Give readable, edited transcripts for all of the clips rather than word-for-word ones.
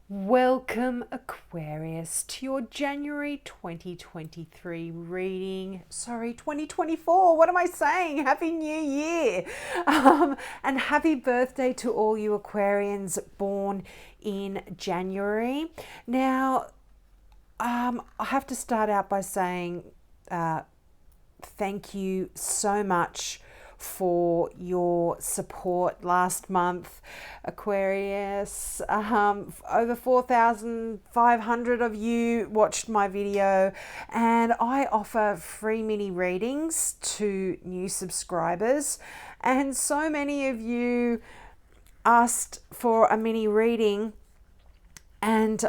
Welcome, Aquarius, to your January 2023 reading. Sorry, 2024. What am I saying? Happy New Year. And happy birthday to all you Aquarians born in January. Now, I have to start out by saying thank you so much for your support last month, Aquarius. Over 4,500 of you watched my video, and I offer free mini readings to new subscribers. And so many of you asked for a mini reading, and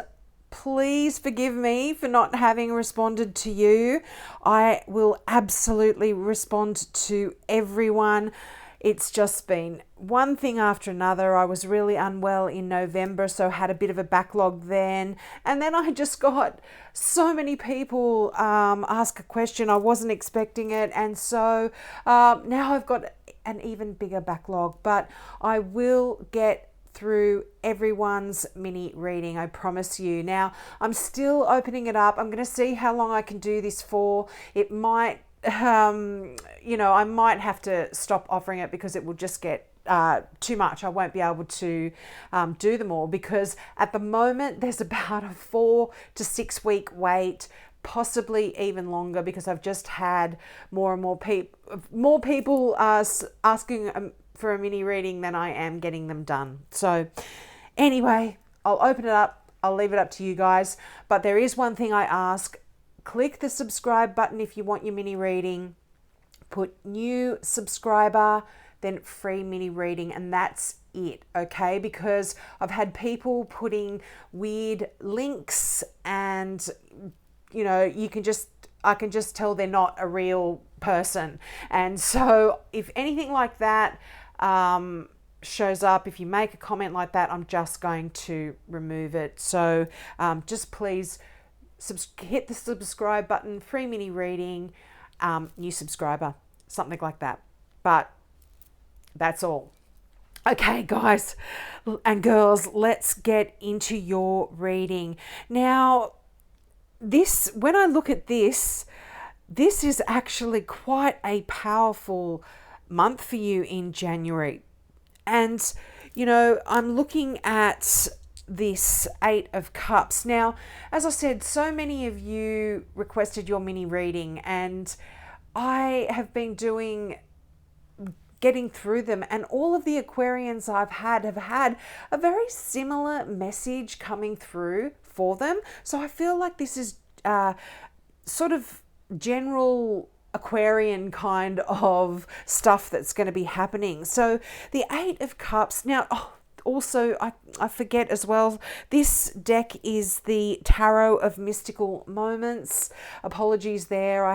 please forgive me for not having responded to you. I will absolutely respond to everyone. It's just been one thing after another. I was really unwell in November, so had a bit of a backlog then. And then I just got so many people ask a question. I wasn't expecting it. And so now I've got an even bigger backlog, but I will get through everyone's mini reading, I promise you. Now, I'm still opening it up. I'm going to see how long I can do this for. It might, I might have to stop offering it because it will just get too much. I won't be able to do them all because at the moment there's about a 4 to 6 week wait, possibly even longer, because I've just had more and more people asking for a mini reading than I am getting them done. So anyway, I'll open it up. I'll leave it up to you guys. But there is one thing I ask. Click the subscribe button if you want your mini reading. Put new subscriber, then free mini reading, and that's it, okay? Because I've had people putting weird links, and I can just tell they're not a real person. And so if anything like that shows up, if you make a comment like that, I'm just going to remove it. So just please hit the subscribe button, free mini reading, new subscriber, something like that. But that's all. Okay, guys and girls, let's get into your reading. Now, when I look at this is actually quite a powerful month for you in January. And, I'm looking at this 8 of Cups. Now, as I said, so many of you requested your mini reading, and I have been getting through them, and all of the Aquarians I've had have had a very similar message coming through for them. So I feel like this is sort of general Aquarian kind of stuff that's going to be happening. So the 8 of Cups. Now, also, I forget as well, this deck is the Tarot of Mystical Moments. Apologies there.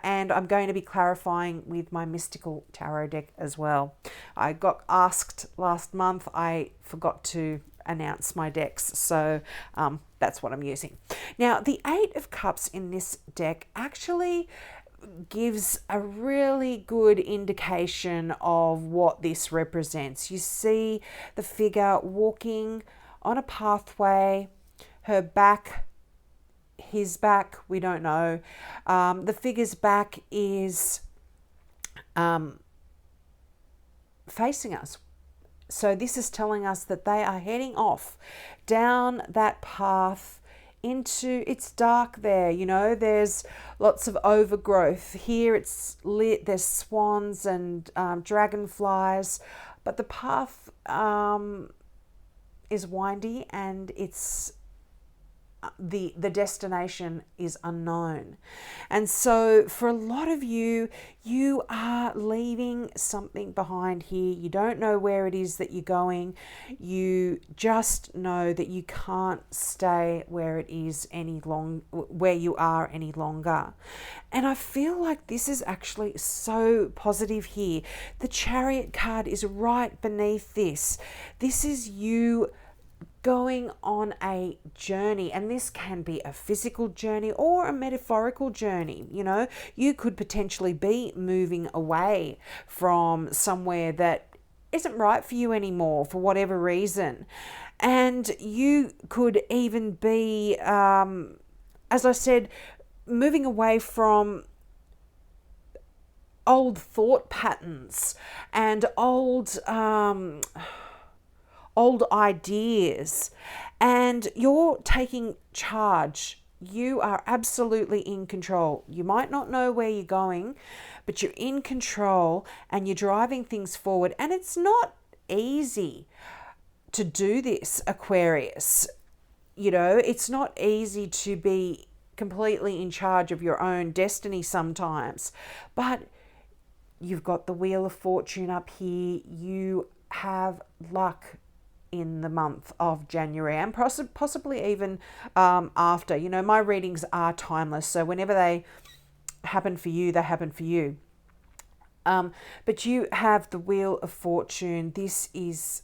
And I'm going to be clarifying with my Mystical Tarot deck as well. I got asked last month. I forgot to announce my decks, so that's what I'm using. Now, the 8 of Cups in this deck actually gives a really good indication of what this represents. You see the figure walking on a pathway, her back, his back, we don't know. The figure's back is facing us. So this is telling us that they are heading off down that path into, it's dark there, there's lots of overgrowth. Here it's lit, there's swans and dragonflies, but the path is windy, and it's the destination is unknown. And so for a lot of you, you are leaving something behind here. You don't know where it is that you're going. You just know that you can't stay where you are any longer. And I feel like this is actually so positive here. The Chariot card is right beneath this. This is you going on a journey, and this can be a physical journey or a metaphorical journey. You could potentially be moving away from somewhere that isn't right for you anymore for whatever reason. And you could even be, as I said, moving away from old thought patterns and old ideas, and you're taking charge. You are absolutely in control. You might not know where you're going, but you're in control and you're driving things forward. And it's not easy to do this, Aquarius. It's not easy to be completely in charge of your own destiny sometimes, but you've got the Wheel of Fortune up here. You have luck in the month of January, and possibly even after. My readings are timeless, so whenever they happen for you, they happen for you. But you have the Wheel of Fortune. This is,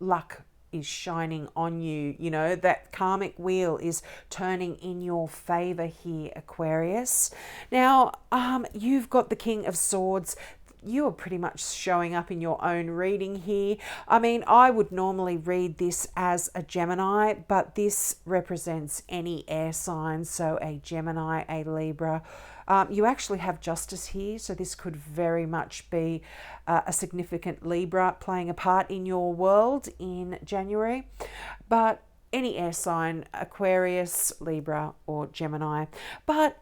luck is shining on you. That karmic wheel is turning in your favor here, Aquarius. Now, you've got the King of Swords. You are pretty much showing up in your own reading here. I mean, I would normally read this as a Gemini, but this represents any air sign. So a Gemini, a Libra. You actually have Justice here, so this could very much be a significant Libra playing a part in your world in January. But any air sign, Aquarius, Libra, or Gemini. But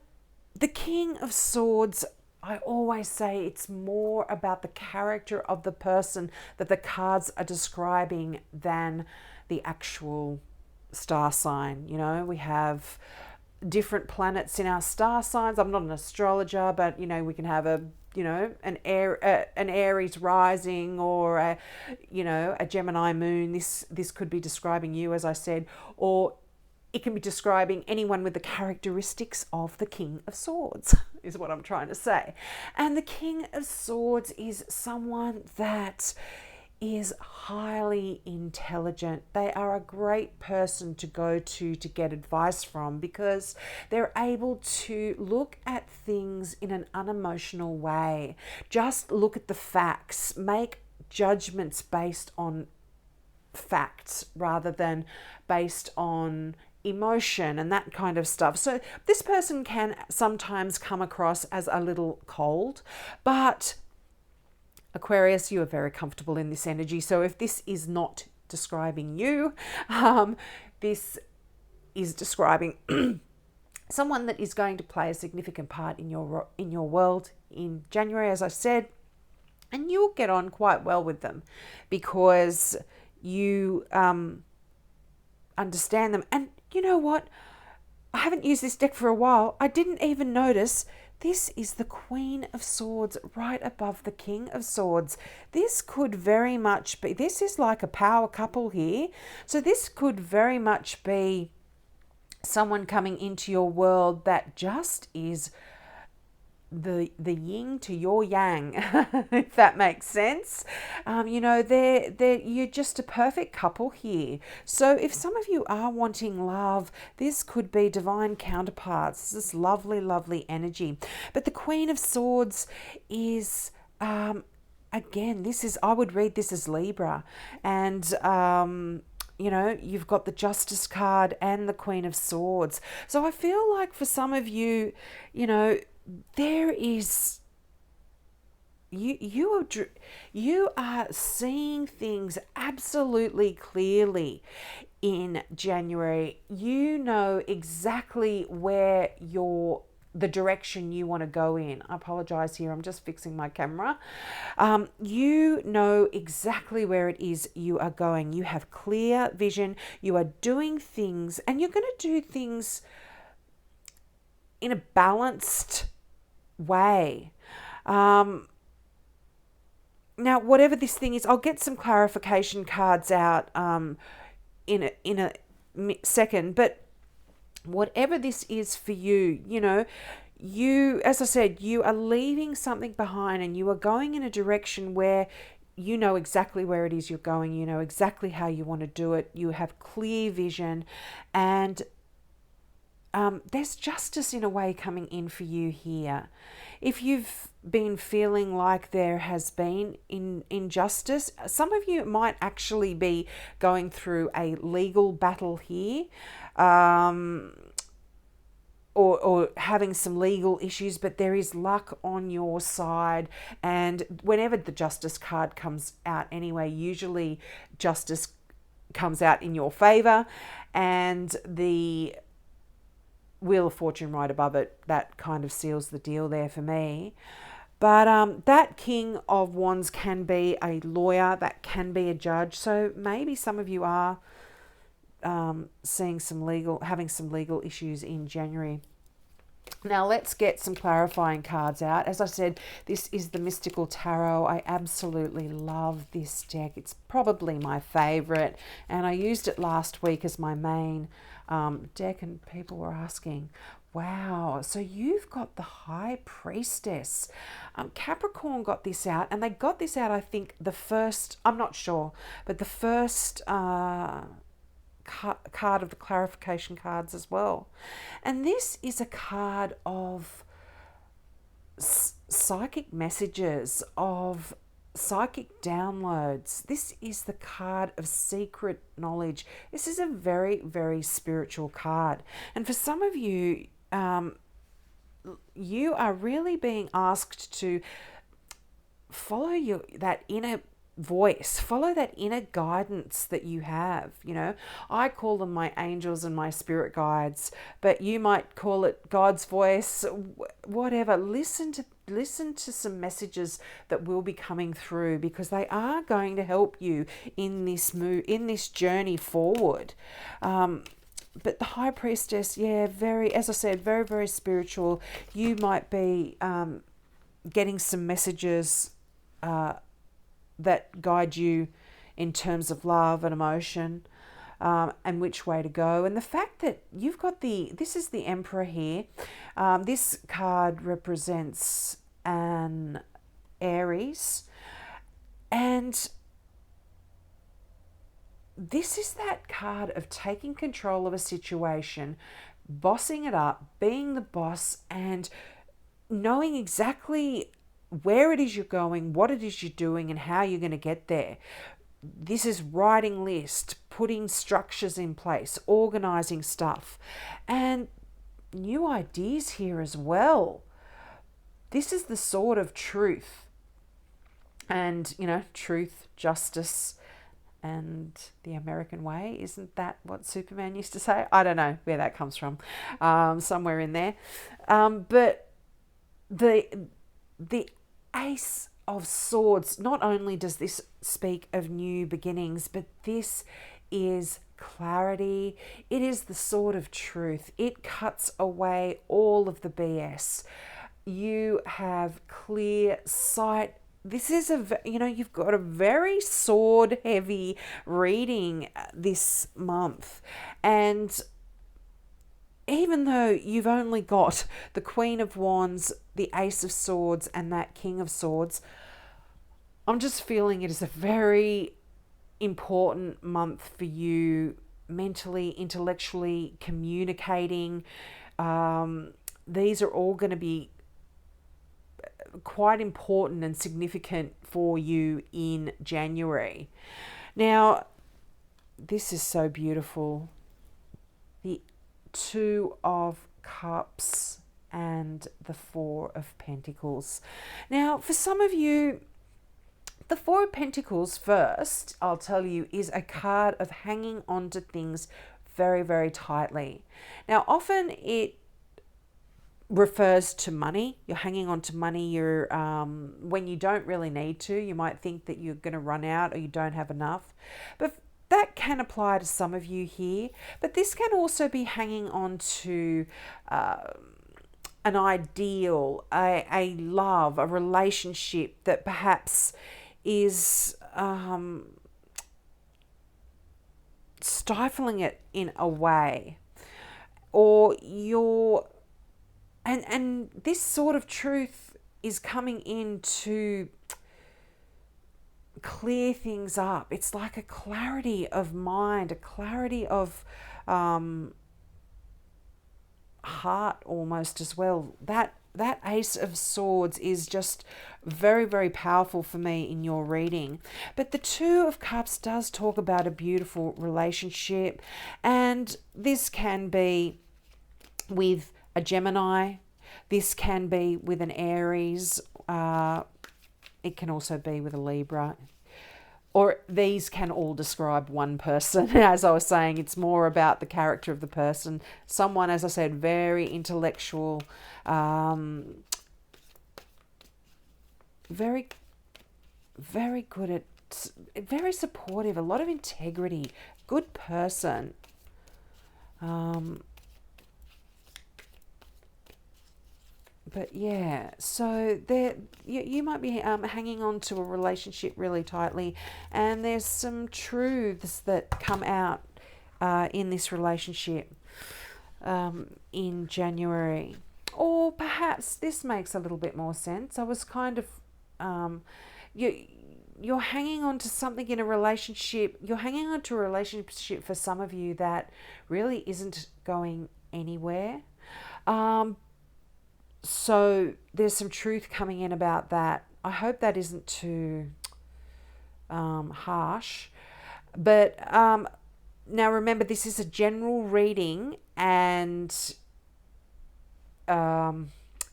the King of Swords, I always say it's more about the character of the person that the cards are describing than the actual star sign. We have different planets in our star signs. I'm not an astrologer, but we can have an Aries rising or a Gemini moon. This could be describing you, as I said, or it can be describing anyone with the characteristics of the King of Swords, is what I'm trying to say. And the King of Swords is someone that is highly intelligent. They are a great person to go to get advice from, because they're able to look at things in an unemotional way. Just look at the facts, make judgments based on facts rather than based on emotion and that kind of stuff. So this person can sometimes come across as a little cold, but Aquarius, you are very comfortable in this energy. So if this is not describing you, this is describing someone that is going to play a significant part in your world in January, as I said, and you'll get on quite well with them because you understand them. And you know what? I haven't used this deck for a while. I didn't even notice this is the Queen of Swords right above the King of Swords. This could very much be, this is like a power couple here. So this could very much be someone coming into your world that just is the yin to your yang, if that makes sense. You're just a perfect couple here. So if some of you are wanting love, this could be divine counterparts. This is lovely energy. But the Queen of Swords is again, I would read this as Libra, and you've got the Justice card and the Queen of Swords. So I feel like for some of you, there is, you are seeing things absolutely clearly in January. You know exactly where the direction you want to go in. I apologize here, I'm just fixing my camera. You know exactly where it is you are going. You have clear vision. You are doing things, and you're going to do things in a balanced way. Now, whatever this thing is, I'll get some clarification cards out in a second, but whatever this is for you, you, as I said, you are leaving something behind and you are going in a direction where you know exactly where it is you're going. You know exactly how you want to do it. You have clear vision, and there's justice in a way coming in for you here. If you've been feeling like there has been injustice, some of you might actually be going through a legal battle here. Or having some legal issues, but there is luck on your side. And whenever the justice card comes out anyway, usually justice comes out in your favor, and the Wheel of Fortune right above it, that kind of seals the deal there for me. But that King of Wands can be a lawyer, that can be a judge. So maybe some of you are having some legal issues in January. Now let's get some clarifying cards out. As I said, this is the Mystical Tarot. I absolutely love this deck. It's probably my favorite, and I used it last week as my main deck, and people were asking, wow, so you've got the High Priestess. Capricorn got this out, and they got this out, I think, the first, I'm not sure, but the first card of the clarification cards as well. And this is a card of psychic messages, of psychic downloads. This is the card of secret knowledge. This is a very, very spiritual card. And for some of you, you are really being asked to follow that inner voice, follow that inner guidance that you have. You know, I call them my angels and my spirit guides, but you might call it God's voice, whatever. Listen to some messages that will be coming through, because they are going to help you in this journey forward. But the High Priestess, yeah, as I said, very, very spiritual. You might be getting some messages that guide you in terms of love and emotion, and which way to go. And the fact that you've got this is the Emperor here. This card represents an Aries, and this is that card of taking control of a situation, bossing it up, being the boss, and knowing exactly where it is you're going, what it is you're doing, and how you're going to get there. This is writing lists, putting structures in place, organizing stuff, and new ideas here as well. This is the sword of truth. And, you know, truth, justice, and the American way. Isn't that what Superman used to say? I don't know where that comes from. Somewhere in there. But the Ace of Swords, not only does this speak of new beginnings, but this is clarity. It is the sword of truth. It cuts away all of the BS. You have clear sight. This is you've got a very sword heavy reading this month. And even though you've only got the Queen of Wands, the Ace of Swords, and that King of Swords, I'm just feeling it is a very important month for you mentally, intellectually, communicating. These are all going to be quite important and significant for you in January. Now, this is so beautiful. The Two of Cups and the Four of Pentacles. Now, for some of you, the Four of Pentacles, first, I'll tell you, is a card of hanging on to things very, very tightly. Now, often it refers to money. You're hanging on to money. You're when you don't really need to. You might think that you're going to run out or you don't have enough. But that can apply to some of you here. But this can also be hanging on to an ideal, a love, a relationship that perhaps is stifling it in a way. Or you're and this sort of truth is coming in to clear things up. It's like a clarity of mind, a clarity of heart almost as well. That Ace of Swords is just very, very powerful for me in your reading. But the Two of Cups does talk about a beautiful relationship, and this can be with a Gemini, this can be with an Aries, it can also be with a Libra, or these can all describe one person. As I was saying, it's more about the character of the person. Someone, as I said, very intellectual, very, very good at, very supportive, a lot of integrity, good person. But yeah, so there you might be hanging on to a relationship really tightly, and there's some truths that come out in this relationship in January. Or perhaps this makes a little bit more sense. I was kind of you're hanging on to something in a relationship. You're hanging on to a relationship for some of you that really isn't going anywhere. So there's some truth coming in about that. I hope that isn't too harsh. But now remember, this is a general reading, and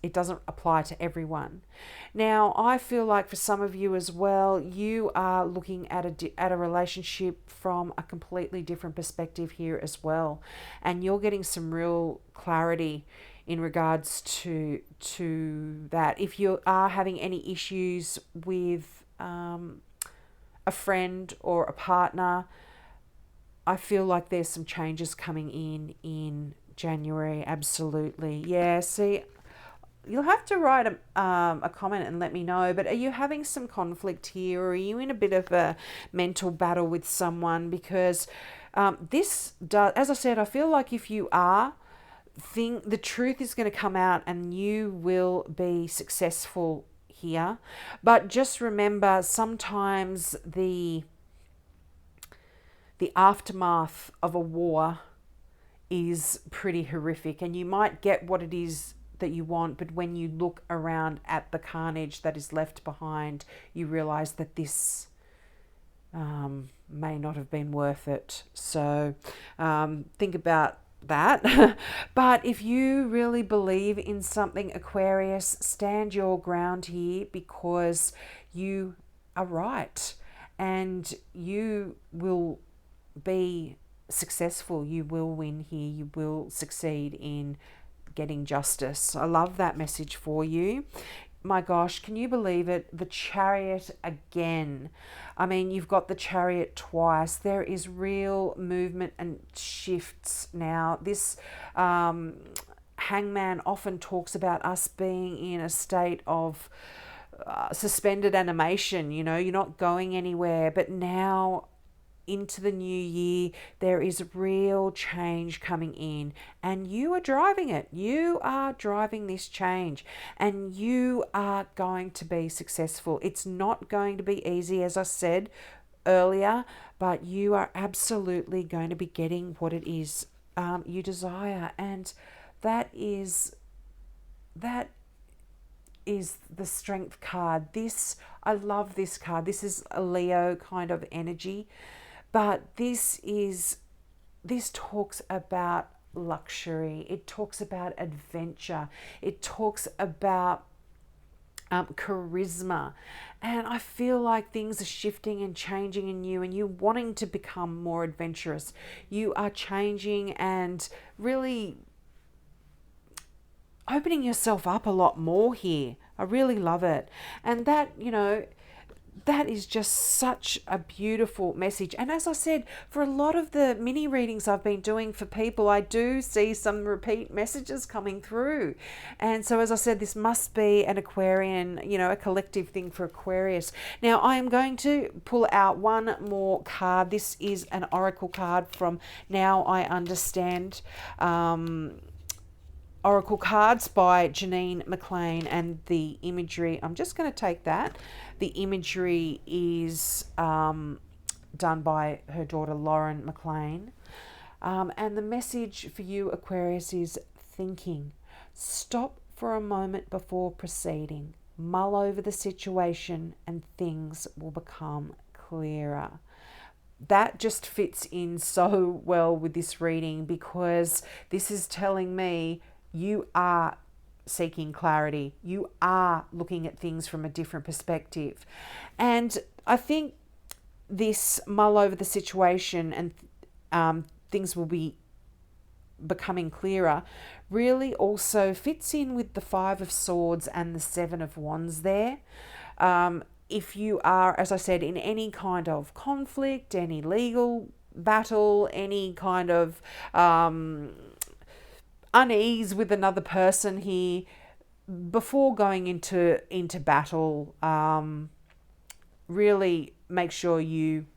it doesn't apply to everyone. Now, I feel like for some of you as well, you are looking at a relationship from a completely different perspective here as well. And you're getting some real clarity in regards to that. If you are having any issues with a friend or a partner, I feel like there's some changes coming in January. Absolutely. Yeah, see, you'll have to write a comment and let me know, but are you having some conflict here, or are you in a bit of a mental battle with someone? Because this does, as I said, I feel like if you are, the truth is going to come out and you will be successful here. But just remember, sometimes the aftermath of a war is pretty horrific, and you might get what it is that you want, but when you look around at the carnage that is left behind, you realize that this may not have been worth it. So think about that. But if you really believe in something, Aquarius, stand your ground here, because you are right and you will be successful. You will win here. You will succeed in getting justice. I love that message for you. My gosh, can you believe it? The Chariot again. I mean, you've got the Chariot twice. There is real movement and shifts now. This Hangman often talks about us being in a state of suspended animation. You know, you're not going anywhere. But now, into the new year, there is real change coming in, and you are driving it. You are driving this change, and you are going to be successful. It's not going to be easy, as I said earlier, but you are absolutely going to be getting what it is you desire, and that is the Strength card. I love this card. This is a Leo kind of energy. But this talks about luxury. It talks about adventure. It talks about charisma. And I feel like things are shifting and changing in you, and you wanting to become more adventurous. You are changing and really opening yourself up a lot more here. I really love it. And that, that is just such a beautiful message. And as I said, for a lot of the mini readings I've been doing for people, I do see some repeat messages coming through. And so, as I said, this must be an Aquarian, a collective thing for Aquarius. Now, I am going to pull out one more card. This is an oracle card from Now I Understand. Oracle cards by Janine McLean, and the imagery, I'm just going to take that. The imagery is done by her daughter Lauren McLean, and the message for you, Aquarius, is thinking. Stop for a moment before proceeding. Mull over the situation and things will become clearer. That just fits in so well with this reading, because this is telling me you are seeking clarity. You are looking at things from a different perspective. And I think this mull over the situation and things will be becoming clearer really also fits in with the Five of Swords and the Seven of Wands there. If you are, as I said, in any kind of conflict, any legal battle, any kind of unease with another person here, before going into battle, really make sure you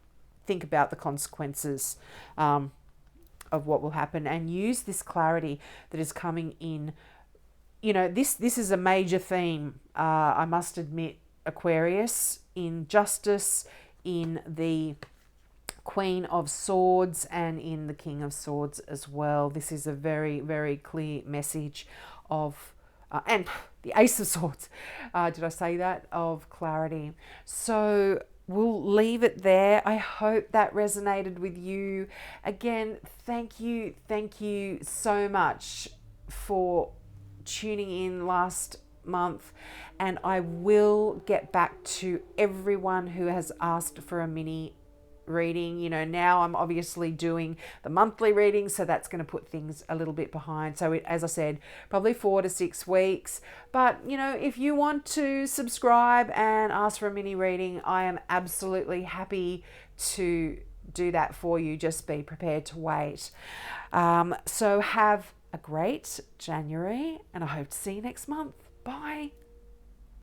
think about the consequences of what will happen, and use this clarity that is coming in. You know, this is a major theme, I must admit, Aquarius, in justice, in the Queen of Swords, and in the King of Swords as well. This is a very, very clear message of, and the Ace of Swords, did I say that? Of clarity. So we'll leave it there. I hope that resonated with you. Again, thank you so much for tuning in last month, and I will get back to everyone who has asked for a mini reading. You know, now I'm obviously doing the monthly reading, so that's going to put things a little bit behind. So as I said, probably 4 to 6 weeks. But you know, if you want to subscribe and ask for a mini reading, I am absolutely happy to do that for you. Just be prepared to wait. So have a great January, and I hope to see you next month. Bye.